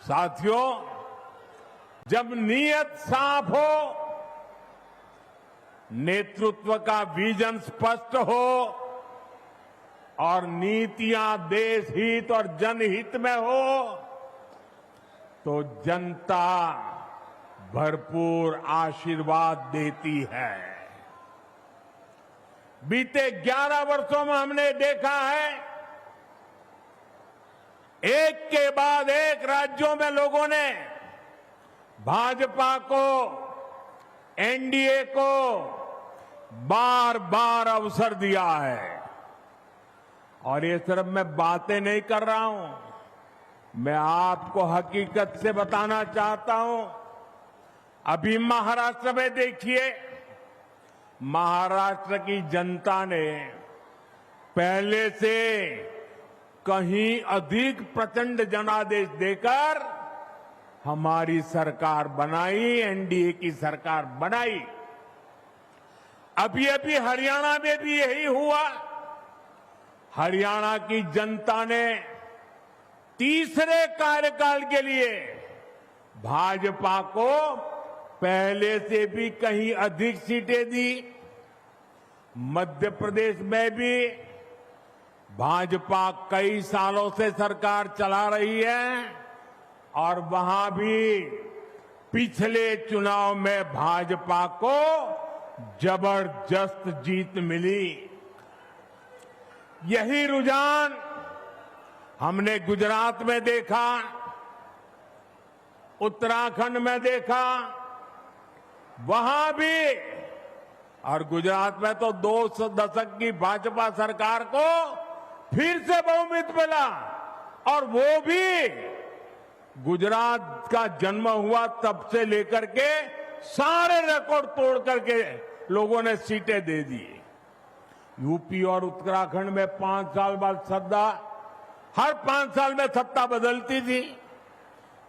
साथियों, जब नीयत साफ हो, नेतृत्व का विजन स्पष्ट हो और नीतियां देश हित और जनहित में हो, तो जनता भरपूर आशीर्वाद देती है। बीते 11 वर्षों में हमने देखा है, एक के बाद एक राज्यों में लोगों ने भाजपा को, एनडीए को बार बार अवसर दिया है। और ये सिर्फ मैं बातें नहीं कर रहा हूं, मैं आपको हकीकत से बताना चाहता हूं। अभी महाराष्ट्र में देखिए, महाराष्ट्र की जनता ने पहले से कहीं अधिक प्रचंड जनादेश देकर हमारी सरकार बनाई, एनडीए की सरकार बनाई। अभी अभी हरियाणा में भी यही हुआ। हरियाणा की जनता ने तीसरे कार्यकाल के लिए भाजपा को पहले से भी कहीं अधिक सीटें दी। मध्य प्रदेश में भी भाजपा कई सालों से सरकार चला रही है और वहां भी पिछले चुनाव में भाजपा को जबरदस्त जीत मिली। यही रुझान हमने गुजरात में देखा, उत्तराखंड में देखा, वहां भी। और गुजरात में तो 2 दशक की भाजपा सरकार को फिर से बहुमत मिला, और वो भी गुजरात का जन्म हुआ तब से लेकर के सारे रिकॉर्ड तोड़ करके लोगों ने सीटें दे दी। यूपी और उत्तराखंड में 5 साल बाद सत्ता, हर 5 साल में सत्ता बदलती थी,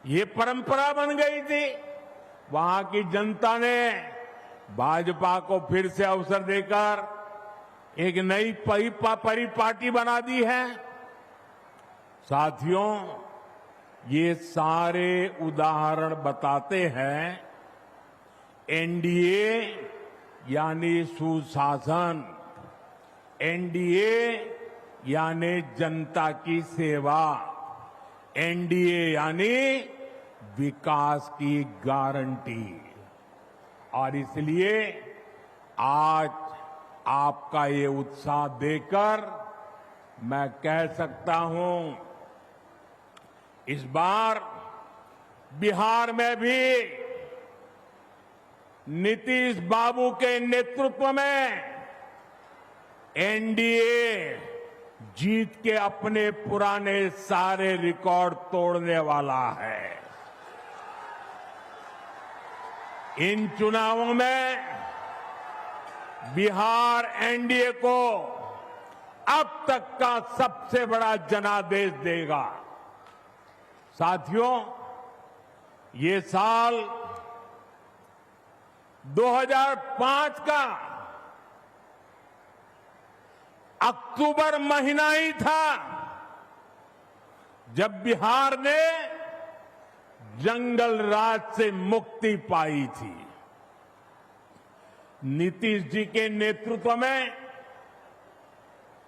ये परंपरा बन गई थी। वहां की जनता ने भाजपा को फिर से अवसर देकर एक नई परिपाटी बना दी है। साथियों, ये सारे उदाहरण बताते हैं एनडीए यानी सुशासन, एनडीए यानी जनता की सेवा, एनडीए यानी विकास की गारंटी। और इसलिए आज आपका ये उत्साह देखकर मैं कह सकता हूं, इस बार बिहार में भी नीतीश बाबू के नेतृत्व में एनडीए जीत के अपने पुराने सारे रिकॉर्ड तोड़ने वाला है। इन चुनावों में बिहार एनडीए को अब तक का सबसे बड़ा जनादेश देगा। साथियों, ये साल 2005 का अक्टूबर महीना ही था जब बिहार ने जंगल राज से मुक्ति पाई थी। नीतीश जी के नेतृत्व में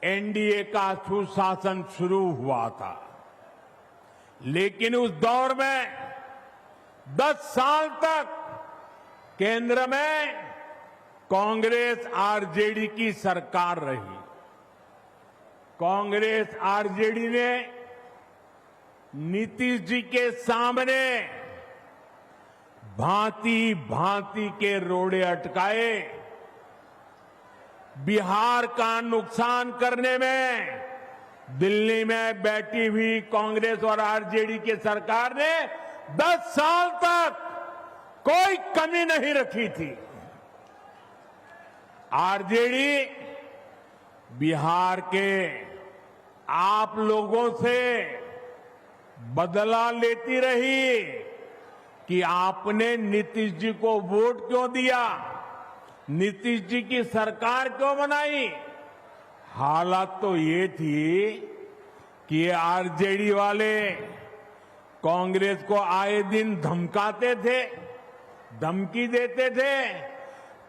एनडीए का सुशासन शुरू हुआ था, लेकिन उस दौर में 10 साल तक केंद्र में कांग्रेस आरजेडी की सरकार रही। कांग्रेस आरजेडी ने नीतीश जी के सामने भांति भांति के रोड़े अटकाए। बिहार का नुकसान करने में दिल्ली में बैठी हुई कांग्रेस और आरजेडी की सरकार ने 10 साल तक कोई कमी नहीं रखी थी। आरजेडी बिहार के आप लोगों से बदला लेती रही कि आपने नीतीश जी को वोट क्यों दिया, नीतीश जी की सरकार क्यों बनाई। हालात तो ये थी कि ये आरजेडी वाले कांग्रेस को आए दिन धमकाते थे, धमकी देते थे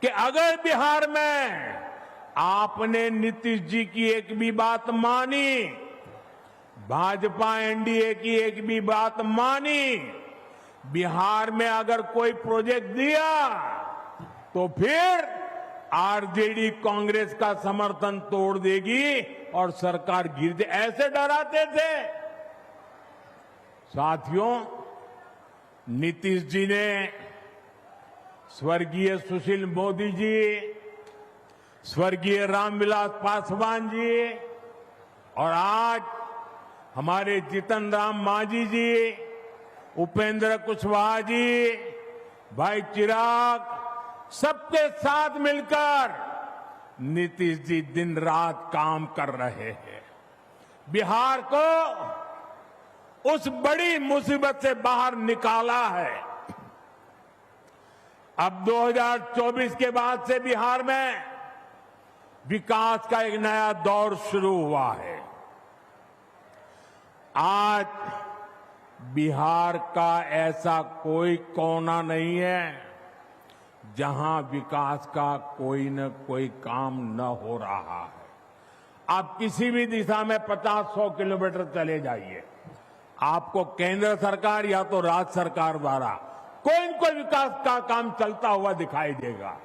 कि अगर बिहार में आपने नीतीश जी की एक भी बात मानी, भाजपा एनडीए की एक भी बात मानी, बिहार में अगर कोई प्रोजेक्ट दिया तो फिर आरजेडी कांग्रेस का समर्थन तोड़ देगी और सरकार गिर जाए, ऐसे डराते थे। साथियों, नीतीश जी ने स्वर्गीय सुशील मोदी जी, स्वर्गीय रामविलास पासवान जी और आज हमारे जीतन राम मांझी जी, उपेंद्र कुशवाहा जी, भाई चिराग, सबके साथ मिलकर नीतीश जी दिन रात काम कर रहे हैं। बिहार को उस बड़ी मुसीबत से बाहर निकाला है। अब 2024 के बाद से बिहार में विकास का एक नया दौर शुरू हुआ है। आज बिहार का ऐसा कोई कोना नहीं है जहां विकास का कोई न कोई काम न हो रहा है। आप किसी भी दिशा में 50-100 किलोमीटर चले जाइए, आपको केंद्र सरकार या तो राज्य सरकार द्वारा कोई न कोई विकास का काम चलता हुआ दिखाई देगा।